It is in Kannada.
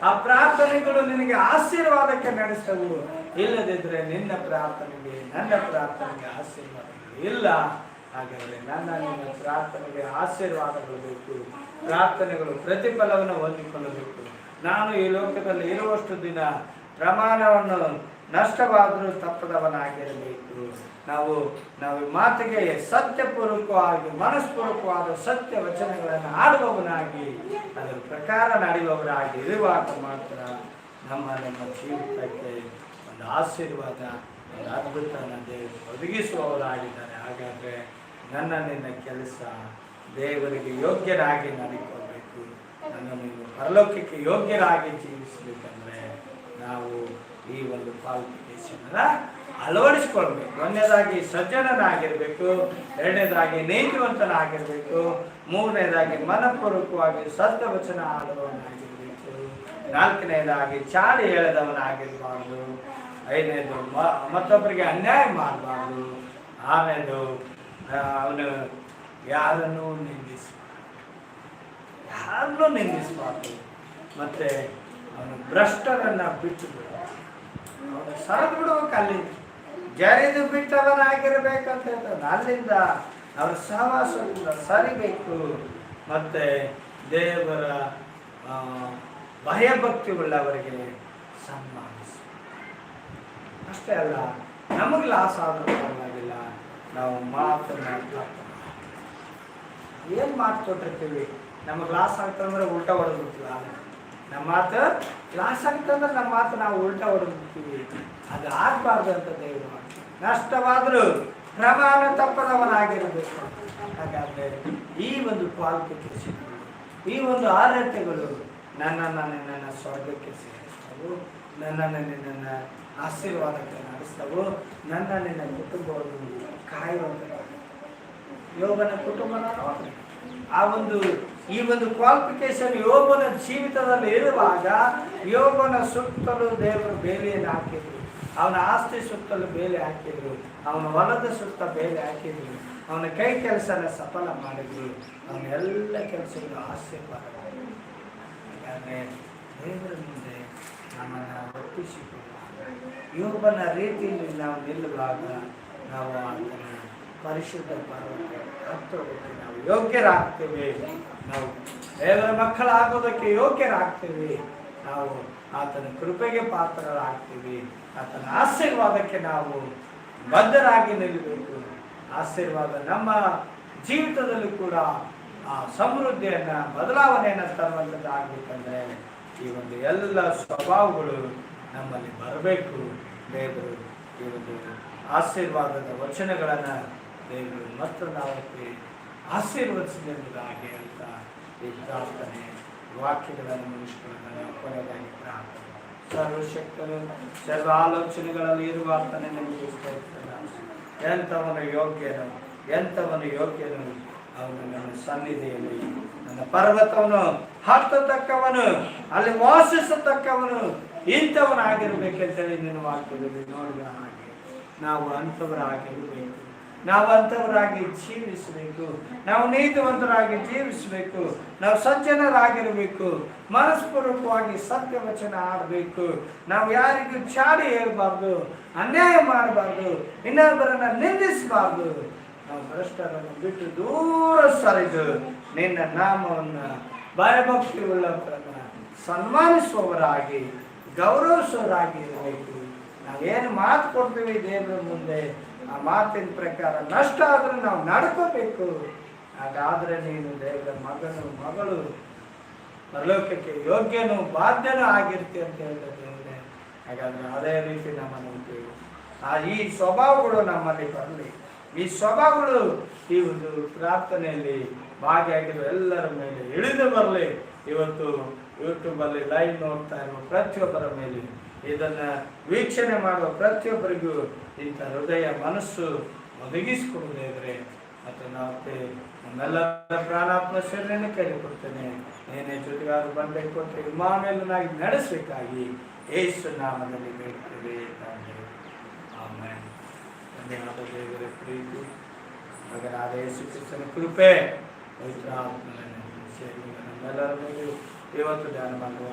ಆ ಪ್ರಾರ್ಥನೆಗಳು ನಿನಗೆ ಆಶೀರ್ವಾದಕ್ಕೆ ನಡೆಸ್ತವು. ಇಲ್ಲದಿದ್ರೆ ನಿನ್ನ ಪ್ರಾರ್ಥನೆಗೆ ನನ್ನ ಪ್ರಾರ್ಥನೆಗೆ ಆಶೀರ್ವಾದಗಳು ಇಲ್ಲ. ಹಾಗಾದರೆ ನಿನ್ನ ಪ್ರಾರ್ಥನೆಗೆ ಆಶೀರ್ವಾದಗಳು ಬೇಕು. ಪ್ರಾರ್ಥನೆಗಳು ಪ್ರತಿಫಲವನ್ನು ಹೊಂದಿಕೊಳ್ಳಬೇಕು. ನಾನು ಈ ಲೋಕದಲ್ಲಿ ಇರುವಷ್ಟು ದಿನ ಪ್ರಮಾಣವನ್ನು ನಷ್ಟವಾದರೂ ತಪ್ಪದವನಾಗಿರಬೇಕು. ನಾವು ಮಾತಿಗೆ ಸತ್ಯಪೂರ್ವಕವಾಗಿ ಮನಸ್ಪೂರ್ವಕವಾದ ಸತ್ಯ ವಚನಗಳನ್ನು ಆಡುವವನಾಗಿ ಅದರ ಪ್ರಕಾರ ನಡೆಯುವವರಾಗಿ ಇರುವಾಗ ಮಾತ್ರ ನಮ್ಮ ಜೀವಿತಕ್ಕೆ ಒಂದು ಆಶೀರ್ವಾದ, ಒಂದು ಅದ್ಭುತನ ದೇವರು ಒದಗಿಸುವವರಾಗಿದ್ದಾರೆ. ಹಾಗಾದರೆ ನಿನ್ನ ಕೆಲಸ ದೇವರಿಗೆ ಯೋಗ್ಯರಾಗಿ ನಡೆಯಬೇಕು. ನನ್ನನ್ನು ಪರಲೋಕಕ್ಕೆ ಯೋಗ್ಯರಾಗಿ ಜೀವಿಸಬೇಕಂದ್ರೆ ನಾವು ಈ ಒಂದು ಕ್ವಾಲಿಫಿಕೇಶನ್ ಅಳವಡಿಸ್ಕೊಳ್ಬೇಕು. ಒಂದನೇದಾಗಿ ಸಜ್ಜನನಾಗಿರ್ಬೇಕು, ಎರಡನೇದಾಗಿ ನೀತಿವಂತನಾಗಿರ್ಬೇಕು, ಮೂರನೇದಾಗಿ ಮನಪೂರ್ವಕವಾಗಿ ಸತ್ಯವಚನ ಆಡುವವನಾಗಿರ್ಬೇಕು, ನಾಲ್ಕನೇದಾಗಿ ಚಾಡಿ ಹೇಳದವನಾಗಿರ್ಬಾರ್ದು, ಐದನೇದು ಮತ್ತೊಬ್ಬರಿಗೆ ಅನ್ಯಾಯ ಮಾಡಬಾರ್ದು, ಆಮೇಲೆ ಅವನು ಯಾರನ್ನೂ ನಿಂದಿಸಬಾರ್ದು, ಮತ್ತೆ ಅವನು ಭ್ರಷ್ಟರನ್ನ ಬಿಟ್ಟು ಅವನು ಸರದು ಬಿಡ್ಬೇಕು. ಅಲ್ಲಿ ಜರಿದು ಬಿಟ್ಟವನಾಗಿರ್ಬೇಕಂತ ಹೇಳ್ತಾನೆ. ಅಲ್ಲಿಂದ ಅವರ ಸಹವಾಸದಿಂದ ಸರಿಬೇಕು. ಮತ್ತೆ ದೇವರ ಭಯಭಕ್ತಿ ಉಳ್ಳವರಿಗೆ ಸನ್ಮಾನಿಸ. ಅಷ್ಟೇ ಅಲ್ಲ, ನಮಗೆ ಲಾಸ್ ಆದರೂ ಪರವಾಗಿಲ್ಲ, ನಾವು ಮಾತನ್ನ ಏನು ಮಾತು ಕೊಟ್ಟಿರ್ತೀವಿ, ನಮಗೆ ಲಾಸ್ ಆಗ್ತಂದ್ರೆ ಉಲ್ಟಾ ಹೊಡೆದ್ಬಿಡ್ತೀವಿ. ನಮ್ಮ ಮಾತು ಲಾಸ್ ಆಗ್ತಂದ್ರೆ ನಮ್ಮ ಮಾತು ನಾವು ಉಲ್ಟಾ ಹೊಡೆದ್ಬಿಡ್ತೀವಿ. ಅದು ಆಗಬಾರ್ದು ಅಂತ ದೇವರು ನಷ್ಟವಾದರೂ ಪ್ರಮಾಣ ತಪ್ಪದವನಾಗಿರಬೇಕು. ಹಾಗಾದರೆ ಈ ಒಂದು ಕ್ವಾಲಿಫಿಕೇಶನ್, ಈ ಒಂದು ಆರ್ಹತೆಗಳು ನನ್ನನ್ನು ಸ್ವರ್ಗಕ್ಕೆ ಸೇರಿಸ್ತವು, ನನ್ನನ್ನು ಆಶೀರ್ವಾದಕ್ಕೆ ನಡೆಸ್ತವು, ನಿನ್ನ ಕುಟುಂಬವನ್ನು ಕಾಯುವಂತ. ಯೋಗನ ಕುಟುಂಬ ಈ ಒಂದು ಕ್ವಾಲಿಫಿಕೇಶನ್ ಯೋಗನ ಜೀವಿತದಲ್ಲಿ ಇರುವಾಗ ಯೋಗನ ಸುತ್ತಲೂ ದೇವರು ಬೇಲಿಯನ್ನು ಹಾಕಿದ್ರು. ಅವನ ಆಸ್ತಿ ಸುತ್ತಲೂ ಬೇಲಿ ಹಾಕಿದ್ರು, ಅವನ ಹೊಲದ ಸುತ್ತ ಬೇಲಿ ಹಾಕಿದ್ರು, ಅವನ ಕೈ ಕೆಲಸನ ಸಫಲ ಮಾಡಿದ್ರು, ಅವನ ಎಲ್ಲ ಕೆಲಸಗಳು ಆಶೀರ್ವಾದ. ಹಾಗಾದರೆ ದೇವರ ಮುಂದೆ ನಮ್ಮನ್ನು ಒಪ್ಪಿಸಿಕೊಳ್ಳುವ ಯೋಗನ ರೀತಿಯಲ್ಲಿ ನಾವು ನಿಲ್ಲುವಾಗ ನಾವು ಆತನ ಪರಿಶುದ್ಧ ಪರ್ವತ ಹತ್ತೋದಕ್ಕೆ ನಾವು ಯೋಗ್ಯರಾಗ್ತೇವೆ. ನಾವು ದೇವರ ಮಕ್ಕಳಾಗೋದಕ್ಕೆ ಯೋಗ್ಯರಾಗ್ತೇವೆ. ನಾವು ಆತನ ಕೃಪೆಗೆ ಪಾತ್ರರಾಗ್ತೀವಿ. ಆತನ ಆಶೀರ್ವಾದಕ್ಕೆ ನಾವು ಬದ್ಧರಾಗಿ ನಿಲ್ಲಬೇಕು. ಆಶೀರ್ವಾದ ನಮ್ಮ ಜೀವಿತದಲ್ಲೂ ಕೂಡ ಆ ಸಮೃದ್ಧಿಯನ್ನು, ಬದಲಾವಣೆಯನ್ನು ತರುವಂಥದ್ದಾಗಬೇಕಂದ್ರೆ ಈ ಒಂದು ಎಲ್ಲ ಸ್ವಭಾವಗಳು ನಮ್ಮಲ್ಲಿ ಬರಬೇಕು. ದೇವರು ಈ ಒಂದು ಆಶೀರ್ವಾದದ ವಚನಗಳನ್ನು ದೇವರು ಮತ್ತು ನಾವು ಆಶೀರ್ವದಿಸಲೆಂಬುದಾಗಿ ಅಂತ ಈ ಪ್ರಾರ್ಥನೆ ವಾಕ್ಯಗಳನ್ನು ಮುಗಿಸ್ಕೊಳ್ಳೋದನ್ನು ಕೊನೆಯದಾಗಿ ಪ್ರಾರ್ಥನೆ. ಸರ್ವಶಕ್ತರು ಸರ್ವ ಆಲೋಚನೆಗಳಲ್ಲಿ ಇರುವ ಆತನೇ ನಮಗೆ ಎಂಥವನು ಯೋಗ್ಯನು ಅವನು ನನ್ನ ಸನ್ನಿಧಿಯಲ್ಲಿ ನನ್ನ ಪರ್ವತವನು ಹತ್ತತಕ್ಕವನು, ಅಲ್ಲಿ ವಾಸಿಸತಕ್ಕವನು ಇಂಥವನಾಗಿರ್ಬೇಕಂತೇಳಿ ನಿನ್ನ ವಾಕ್ಯದಲ್ಲಿ ನೋಡಿದ ಹಾಗೆ ನಾವು ಅಂಥವರಾಗಿರಬೇಕು. ನಾವು ಅಂಥವರಾಗಿ ಜೀವಿಸಬೇಕು. ನಾವು ನೀತಿವಂತರಾಗಿ ಜೀವಿಸಬೇಕು. ನಾವು ಸಜ್ಜನರಾಗಿರಬೇಕು. ಮನಸ್ಪೂರ್ವಕವಾಗಿ ಸತ್ಯವಚನ ಆಡಬೇಕು. ನಾವು ಯಾರಿಗೂ ಚಾಡಿ ಹೇಳಬಾರ್ದು, ಅನ್ಯಾಯ ಮಾಡಬಾರ್ದು, ಇನ್ನೊಬ್ಬರನ್ನ ನಿಂದಿಸಬಾರ್ದು. ನಾವು ಭ್ರಷ್ಟರನ್ನು ಬಿಟ್ಟು ದೂರ ಸರಿದು ನಿನ್ನ ನಾಮವನ್ನು ಭಯಭಕ್ತಿ ಉಳ್ಳವರನ್ನ ಸನ್ಮಾನಿಸುವವರಾಗಿ, ಗೌರವಿಸುವವರಾಗಿ ಇರಬೇಕು. ನಾವೇನು ಮಾತು ಕೊಡ್ತೀವಿ ದೇವರ ಮುಂದೆ, ಆ ಮಾತಿನ ಪ್ರಕಾರ ನಷ್ಟ ಆದರೂ ನಾವು ನಡ್ಕೋಬೇಕು. ಹಾಗಾದರೆ ನೀನು ದೇವರ ಮಗಳು ಪರಲೋಕಕ್ಕೆ ಯೋಗ್ಯನು ಬಾಧ್ಯನೂ ಆಗಿರ್ತಿ ಅಂತ ಹೇಳಿದ್ರೆ, ಹಾಗಾದರೆ ಅದೇ ರೀತಿ ನಮ್ಮನ್ನು ಈ ಸ್ವಭಾವಗಳು ನಮ್ಮಲ್ಲಿ ಬರಲಿ. ಈ ಸ್ವಭಾವಗಳು ಈ ಒಂದು ಪ್ರಾರ್ಥನೆಯಲ್ಲಿ ಭಾಗಿಯಾಗಿರುವ ಎಲ್ಲರ ಮೇಲೆ ಇಳಿದು ಬರಲಿ. ಇವತ್ತು ಯೂಟ್ಯೂಬಲ್ಲಿ ಲೈವ್ ನೋಡ್ತಾ ಇರುವ ಪ್ರತಿಯೊಬ್ಬರ ಮೇಲೆ, ಇದನ್ನು ವೀಕ್ಷಣೆ ಮಾಡುವ ಪ್ರತಿಯೊಬ್ಬರಿಗೂ ಇಂಥ ಹೃದಯ ಮನಸ್ಸು ಒದಗಿಸಿಕೊಡುವುದಾದರೆ ಮತ್ತು ನಮ್ಮೆಲ್ಲರ ಪ್ರಾಣಾತ್ಮ ಶರೀರನೇ ಕೈಕೊಡ್ತೇನೆ. ಏನೇ ಜೊತೆಗಾರು ಬರಬೇಕು ಅಂತ ವಿಮಾನನಾಗಿ ನಡೆಸಬೇಕಾಗಿ ಯೇಸು ನಾಮದಲ್ಲಿ ಬೇಡ್ತೇವೆ. ಆಮೆನ್. ಧನ್ಯವಾದ ದೇವರ ಪ್ರೀತಿ, ಮಗನಾದ ಯೇಸು ಕ್ರಿಸ್ತನ ಕೃಪೆ, ಪವಿತ್ರ ಆತ್ಮನ ಸೇವೆ ನಮ್ಮೆಲ್ಲರ ಮೇಲೆ ಇವತ್ತು ಧ್ಯಾನ ಮಾಡುವ